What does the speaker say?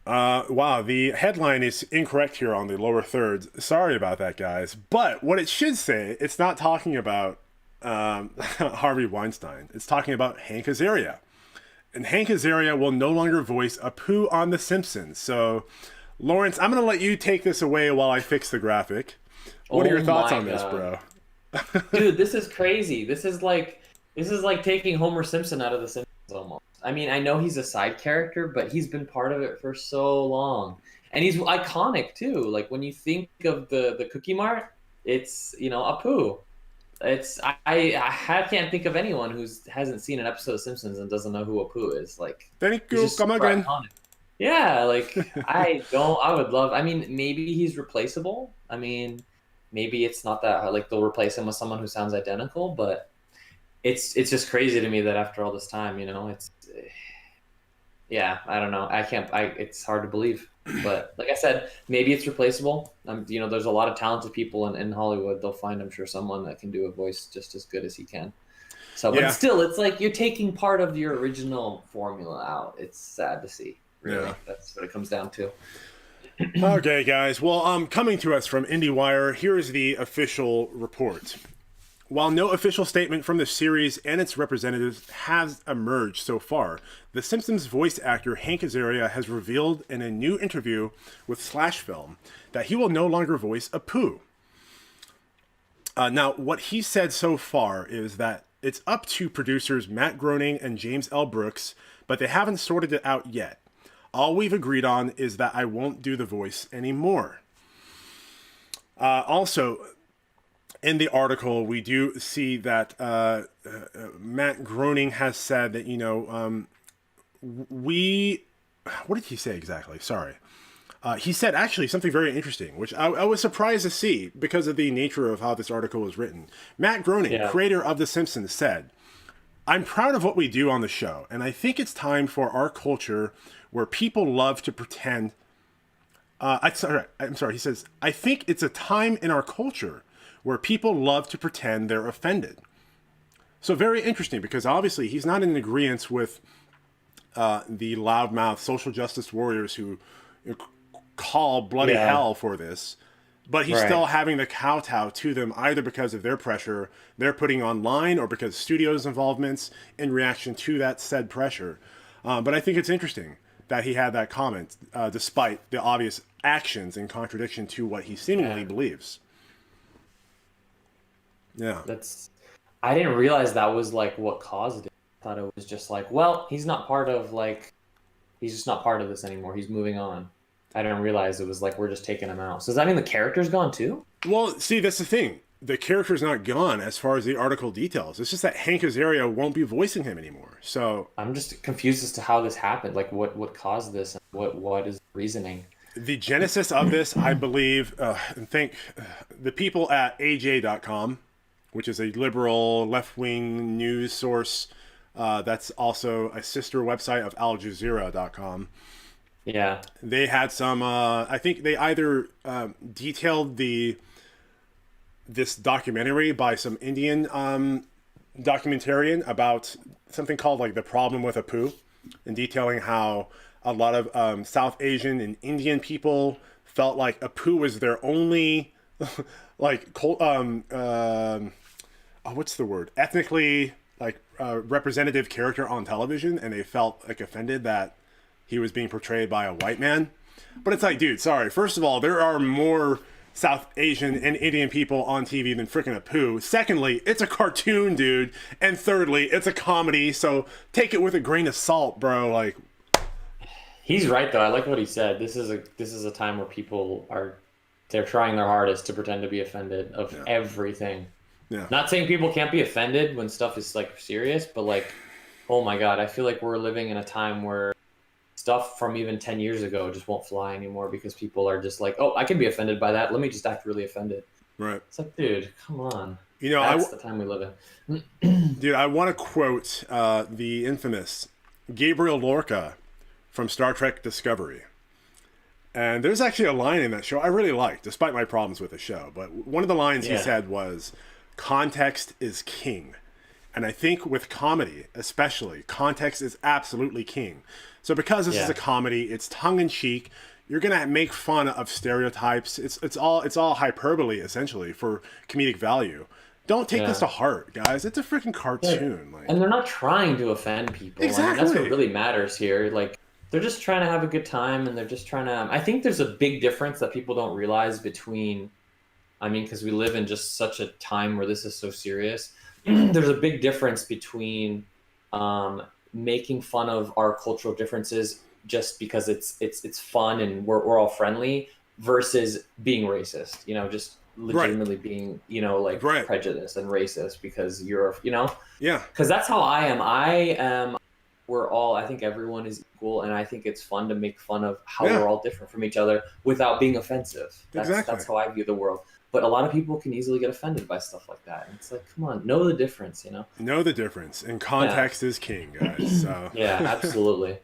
Wow, the headline is incorrect here on the lower thirds. Sorry about that, guys. But what it should say, it's not talking about Harvey Weinstein. It's talking about Hank Azaria. And Hank Azaria will no longer voice Apu on The Simpsons. So, Lawrence, I'm going to let you take this away while I fix the graphic. What are your thoughts on this, bro? Dude, this is crazy. This is like taking Homer Simpson out of The Simpsons almost. I mean, I know he's a side character, but he's been part of it for so long. And he's iconic too. Like when you think of the Cookie Mart, it's, Apu. I can't think of anyone who hasn't seen an episode of Simpsons and doesn't know who Apu is. Like Thank he's you. just Come super again. iconic. Yeah, like I would love. I mean, maybe he's replaceable. I mean, maybe it's not that hard. Like they'll replace him with someone who sounds identical, but it's just crazy to me that after all this time, it's yeah, I don't know. I can't. It's hard to believe, but like I said, maybe it's replaceable. There's a lot of talented people in Hollywood. They'll find, I'm sure, someone that can do a voice just as good as he can. So, but Yeah. still, it's like you're taking part of your original formula out. It's sad to see. Really, Yeah. that's what it comes down to. Okay, guys. Well, coming to us from IndieWire, here is the official report. While no official statement from the series and its representatives has emerged so far, The Simpsons voice actor Hank Azaria has revealed in a new interview with Slash Film that he will no longer voice Apu. Now, what he said so far is that it's up to producers Matt Groening and James L. Brooks, but they haven't sorted it out yet. All we've agreed on is that I won't do the voice anymore. Also, in the article, we do see that Matt Groening has said that, what did he say exactly? Sorry. He said actually something very interesting, which I was surprised to see because of the nature of how this article was written. Matt Groening, Yeah. creator of The Simpsons, said, I'm proud of what we do on the show, and I think it's time for our culture where people love to pretend. I'm sorry. He says, I think it's a time in our culture where people love to pretend they're offended. So very interesting, because obviously he's not in agreement with the loudmouth social justice warriors who call bloody Yeah. hell for this, but he's Right. still having the kowtow to them either because of their pressure they're putting online or because studios' involvements in reaction to that said pressure. But I think it's interesting that he had that comment, despite the obvious actions in contradiction to what he seemingly Yeah. believes. Yeah. I didn't realize that was like what caused it. I thought it was just like, well, he's just not part of this anymore. He's moving on. I didn't realize it was like we're just taking him out. So does that mean the character's gone too? Well, see, that's the thing. The character's not gone as far as the article details. It's just that Hank Azaria won't be voicing him anymore. So I'm just confused as to how this happened. Like what caused this and what is the reasoning? the genesis of this, I believe, and think the people at AJ.com, which is a liberal left-wing news source, that's also a sister website of AlJazeera.com. Yeah. They had some, I think they either detailed this documentary by some Indian documentarian about something called like the problem with Apu, and detailing how a lot of South Asian and Indian people felt like Apu was their only like what's the word, ethnically like representative character on television, and they felt like offended that he was being portrayed by a white man. But it's like, dude, sorry. First of all, there are more South Asian and Indian people on TV than freaking Apu. Secondly, it's a cartoon, dude. And thirdly, it's a comedy, so take it with a grain of salt, bro. Like, He's right though. I like what he said. This is a time where they're trying their hardest to pretend to be offended of everything. yeah. Not saying people can't be offended when stuff is like serious, but like, oh my God, I feel like we're living in a time where stuff from even 10 years ago just won't fly anymore because people are just like, oh, I can be offended by that. Let me just act really offended. Right. It's like, dude, come on. You know, That's the time we live in. dude, I want to quote the infamous Gabriel Lorca from Star Trek Discovery. And there's actually a line in that show I really liked, despite my problems with the show. But one of the lines he Yeah. said was, context is king. And I think with comedy, especially, context is absolutely king. So because this is Yeah. a comedy, it's tongue in cheek. You're gonna make fun of stereotypes. It's all hyperbole essentially for comedic value. Don't take this Yeah. to heart, guys. It's a freaking Yeah. cartoon. Like And they're not trying to offend people. I mean, that's what exactly. really matters here. Like, they're just trying to have a good time and they're just trying to. I think there's a big difference that people don't realize between, I mean, because we live in just such a time where this is so serious. There's a big difference between um, making fun of our cultural differences just because it's fun and we're all friendly versus being racist. Just Right. legitimately being like Right. prejudiced and racist because you're. Yeah. Because that's how I am. We're all, I think everyone is equal, and I think it's fun to make fun of how Yeah. we're all different from each other without being offensive. That's Exactly. that's how I view the world. But a lot of people can easily get offended by stuff like that. And it's like, come on, know the difference. Know the difference. And Yeah. context is king, guys. So Yeah, absolutely.